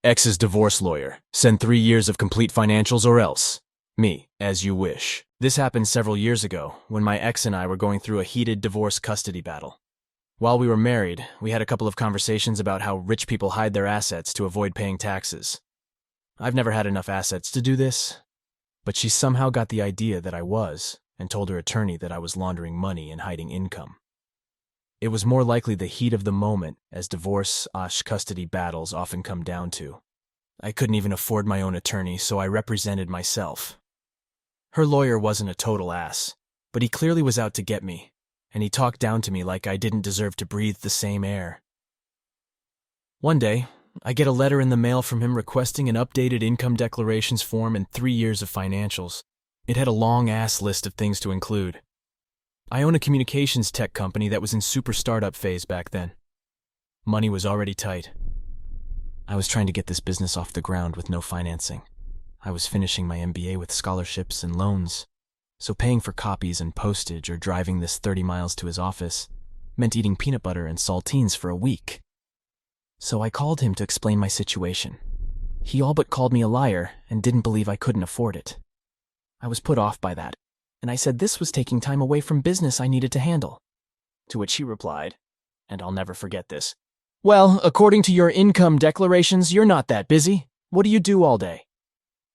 Ex's divorce lawyer. Send 3 years of complete financials or else. Me, as you wish. This happened several years ago, when my ex and I were going through a heated divorce custody battle. While we were married, we had a couple of conversations about how rich people hide their assets to avoid paying taxes. I've never had enough assets to do this, but she somehow got the idea that I was, and told her attorney that I was laundering money and hiding income. It was more likely the heat of the moment, as divorce/custody battles often come down to. I couldn't even afford my own attorney, so I represented myself. Her lawyer wasn't a total ass, but he clearly was out to get me, and he talked down to me like I didn't deserve to breathe the same air. One day, I get a letter in the mail from him requesting an updated income declarations form and 3 years of financials. It had a long-ass list of things to include. I own a communications tech company that was in super startup phase back then. Money was already tight. I was trying to get this business off the ground with no financing. I was finishing my MBA with scholarships and loans, so paying for copies and postage or driving this 30 miles to his office meant eating peanut butter and saltines for a week. So I called him to explain my situation. He all but called me a liar and didn't believe I couldn't afford it. I was put off by that, and I said this was taking time away from business I needed to handle. To which he replied, and I'll never forget this, "Well, according to your income declarations, you're not that busy. What do you do all day?"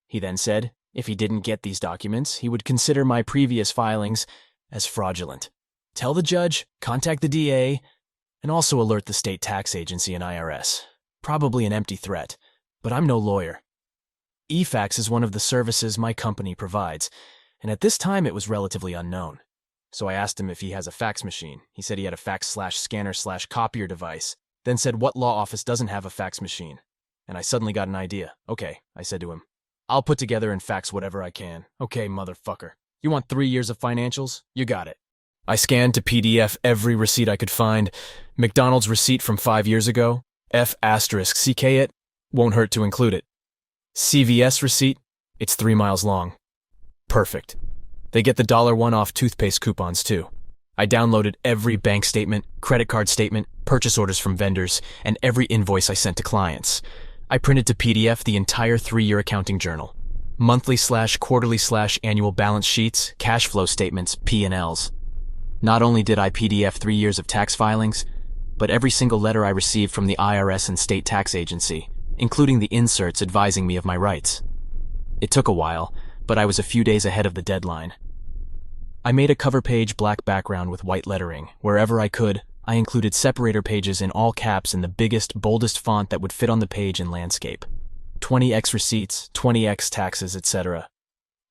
He then said, if he didn't get these documents, he would consider my previous filings as fraudulent. Tell the judge, contact the DA, and also alert the state tax agency and IRS. Probably an empty threat, but I'm no lawyer. eFax is one of the services my company provides, and at this time it was relatively unknown. So I asked him if he has a fax machine. He said he had a fax/scanner/copier device, then said what law office doesn't have a fax machine. And I suddenly got an idea. Okay, I said to him, I'll put together and fax whatever I can. Okay, motherfucker. You want 3 years of financials? You got it. I scanned to PDF every receipt I could find. McDonald's receipt from 5 years ago. F***ck it. Won't hurt to include it. CVS receipt. It's 3 miles long. Perfect. They get the $1 off toothpaste coupons too. I downloaded every bank statement, credit card statement, purchase orders from vendors, and every invoice I sent to clients. I printed to PDF the entire 3-year accounting journal. Monthly/quarterly/annual balance sheets, cash flow statements, P&Ls. Not only did I PDF 3 years of tax filings, but every single letter I received from the IRS and state tax agency, including the inserts advising me of my rights. It took a while, but I was a few days ahead of the deadline. I made a cover page black background with white lettering. Wherever I could, I included separator pages in all caps in the biggest, boldest font that would fit on the page in landscape. 20x receipts, 20x taxes, etc.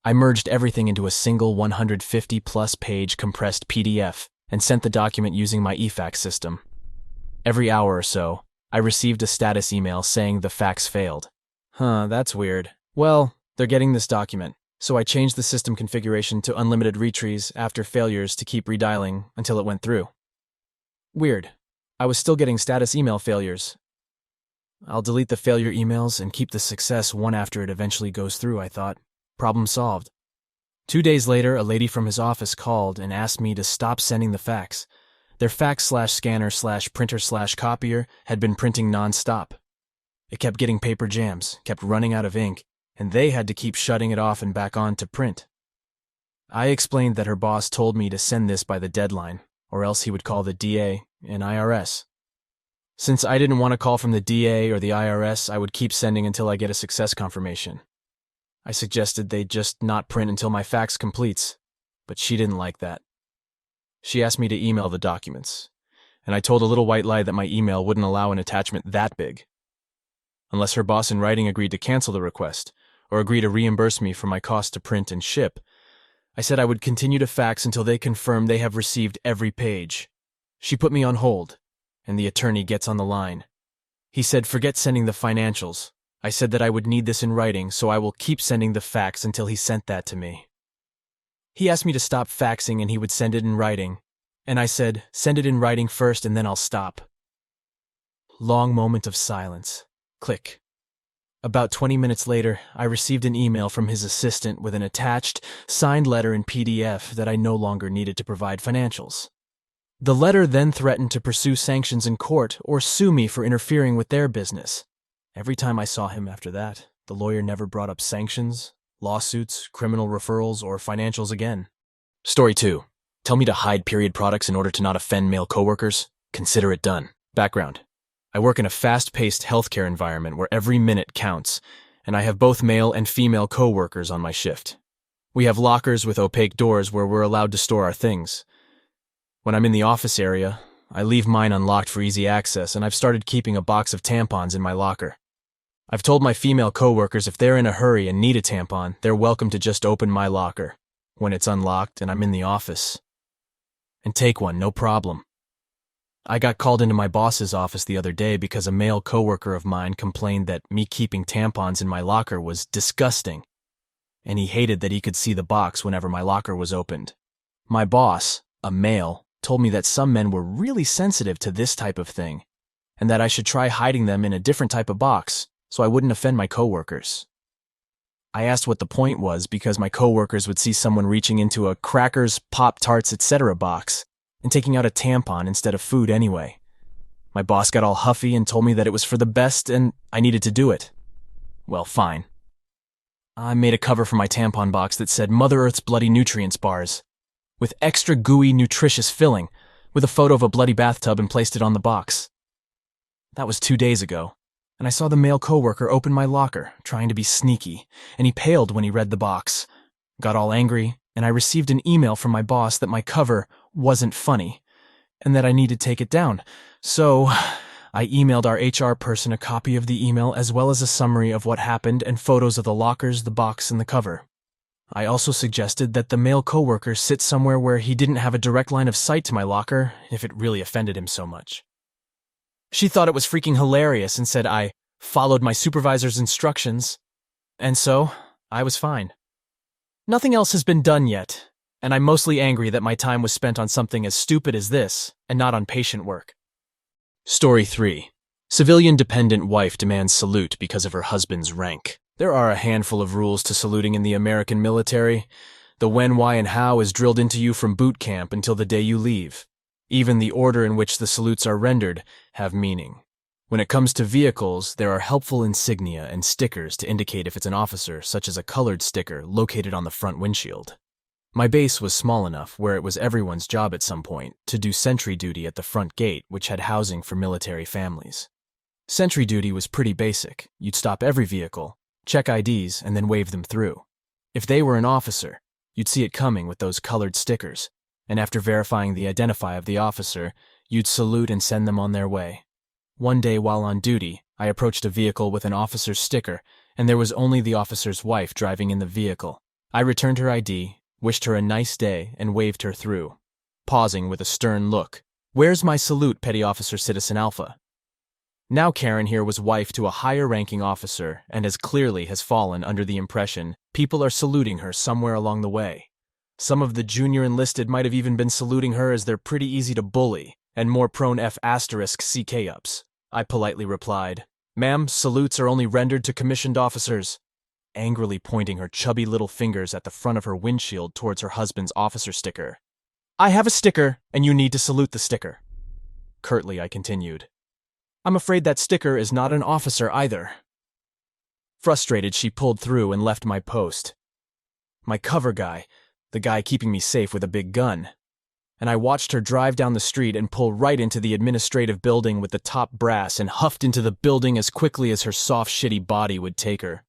I merged everything into a single 150-plus page compressed PDF and sent the document using my eFax system. Every hour or so, I received a status email saying the fax failed. That's weird. Well, they're getting this document, so I changed the system configuration to unlimited retries after failures to keep redialing until it went through. Weird. I was still getting status email failures. I'll delete the failure emails and keep the success one after it eventually goes through, I thought. Problem solved. 2 days later, a lady from his office called and asked me to stop sending the fax. Their fax/scanner/printer/copier had been printing non-stop. It kept getting paper jams, kept running out of ink, and they had to keep shutting it off and back on to print. I explained that her boss told me to send this by the deadline, or else he would call the DA and IRS. Since I didn't want to call from the DA or the IRS, I would keep sending until I get a success confirmation. I suggested they just not print until my fax completes, but she didn't like that. She asked me to email the documents, and I told a little white lie that my email wouldn't allow an attachment that big. Unless her boss in writing agreed to cancel the request, or agree to reimburse me for my cost to print and ship, I said I would continue to fax until they confirmed they have received every page. She put me on hold, and the attorney gets on the line. He said, forget sending the financials. I said that I would need this in writing, so I will keep sending the fax until he sent that to me. He asked me to stop faxing and he would send it in writing, and I said, send it in writing first and then I'll stop. Long moment of silence. Click. About 20 minutes later, I received an email from his assistant with an attached, signed letter in PDF that I no longer needed to provide financials. The letter then threatened to pursue sanctions in court or sue me for interfering with their business. Every time I saw him after that, the lawyer never brought up sanctions, lawsuits, criminal referrals, or financials again. Story 2. Tell me to hide period products in order to not offend male coworkers? Consider it done. Background. I work in a fast-paced healthcare environment where every minute counts, and I have both male and female coworkers on my shift. We have lockers with opaque doors where we're allowed to store our things. When I'm in the office area, I leave mine unlocked for easy access, and I've started keeping a box of tampons in my locker. I've told my female coworkers if they're in a hurry and need a tampon, they're welcome to just open my locker when it's unlocked and I'm in the office and take one, no problem. I got called into my boss's office the other day because a male coworker of mine complained that me keeping tampons in my locker was disgusting, and he hated that he could see the box whenever my locker was opened. My boss, a male, told me that some men were really sensitive to this type of thing, and that I should try hiding them in a different type of box so I wouldn't offend my coworkers. I asked what the point was because my coworkers would see someone reaching into a crackers, Pop-Tarts, etc. box and taking out a tampon instead of food anyway. My boss got all huffy and told me that it was for the best and I needed to do it. Well, fine. I made a cover for my tampon box that said Mother Earth's Bloody Nutrients bars, with extra gooey, nutritious filling, with a photo of a bloody bathtub, and placed it on the box. That was 2 days ago, and I saw the male coworker open my locker, trying to be sneaky, and he paled when he read the box, got all angry, and I received an email from my boss that my cover wasn't funny, and that I needed to take it down. So I emailed our HR person a copy of the email as well as a summary of what happened and photos of the lockers, the box, and the cover. I also suggested that the male coworker sit somewhere where he didn't have a direct line of sight to my locker if it really offended him so much. She thought it was freaking hilarious and said I followed my supervisor's instructions, and so I was fine. Nothing else has been done yet, and I'm mostly angry that my time was spent on something as stupid as this and not on patient work. Story 3. Civilian dependent wife demands salute because of her husband's rank. There are a handful of rules to saluting in the American military. The when, why, and how is drilled into you from boot camp until the day you leave. Even the order in which the salutes are rendered have meaning. When it comes to vehicles, there are helpful insignia and stickers to indicate if it's an officer, such as a colored sticker located on the front windshield. My base was small enough where it was everyone's job at some point to do sentry duty at the front gate, which had housing for military families. Sentry duty was pretty basic. You'd stop every vehicle, check IDs, and then wave them through. If they were an officer, you'd see it coming with those colored stickers, and after verifying the identify of the officer, you'd salute and send them on their way. One day while on duty, I approached a vehicle with an officer's sticker, and there was only the officer's wife driving in the vehicle. I returned her ID, wished her a nice day, and waved her through, pausing with a stern look. "Where's my salute, Petty Officer Citizen Alpha?" Now Karen here was wife to a higher-ranking officer and as clearly has fallen under the impression people are saluting her somewhere along the way. Some of the junior enlisted might have even been saluting her as they're pretty easy to bully and more prone F***CK-ups. I politely replied, "Ma'am, salutes are only rendered to commissioned officers," angrily pointing her chubby little fingers at the front of her windshield towards her husband's officer sticker. "I have a sticker, and you need to salute the sticker." Curtly, I continued, "I'm afraid that sticker is not an officer either." Frustrated, she pulled through and left my post. My cover guy, the guy keeping me safe with a big gun, and I watched her drive down the street and pull right into the administrative building with the top brass and huffed into the building as quickly as her soft, shitty body would take her.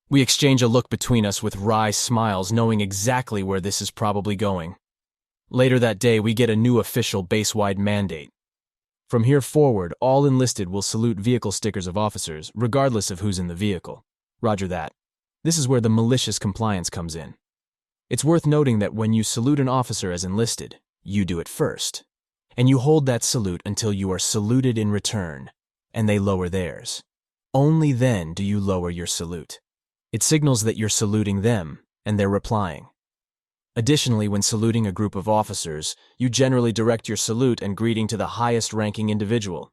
We exchange a look between us with wry smiles, knowing exactly where this is probably going. Later that day, we get a new official base-wide mandate. From here forward, all enlisted will salute vehicle stickers of officers, regardless of who's in the vehicle. Roger that. This is where the malicious compliance comes in. It's worth noting that when you salute an officer as enlisted, you do it first, and you hold that salute until you are saluted in return, and they lower theirs. Only then do you lower your salute. It signals that you're saluting them, and they're replying. Additionally, when saluting a group of officers, you generally direct your salute and greeting to the highest-ranking individual.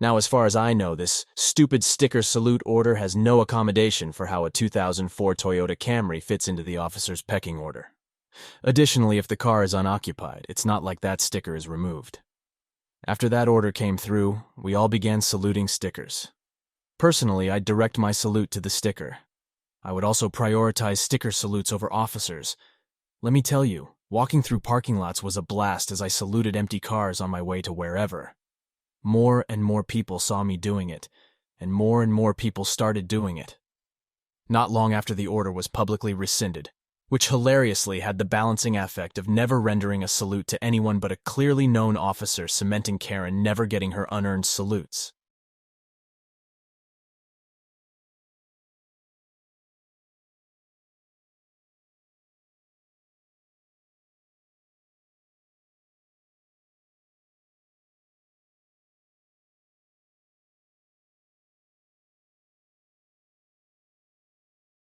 Now, as far as I know, this stupid sticker salute order has no accommodation for how a 2004 Toyota Camry fits into the officer's pecking order. Additionally, if the car is unoccupied, it's not like that sticker is removed. After that order came through, we all began saluting stickers. Personally, I'd direct my salute to the sticker. I would also prioritize sticker salutes over officers. Let me tell you, walking through parking lots was a blast as I saluted empty cars on my way to wherever. More and more people saw me doing it, and more people started doing it. Not long after the order was publicly rescinded, which hilariously had the balancing effect of never rendering a salute to anyone but a clearly known officer, cementing Karen never getting her unearned salutes.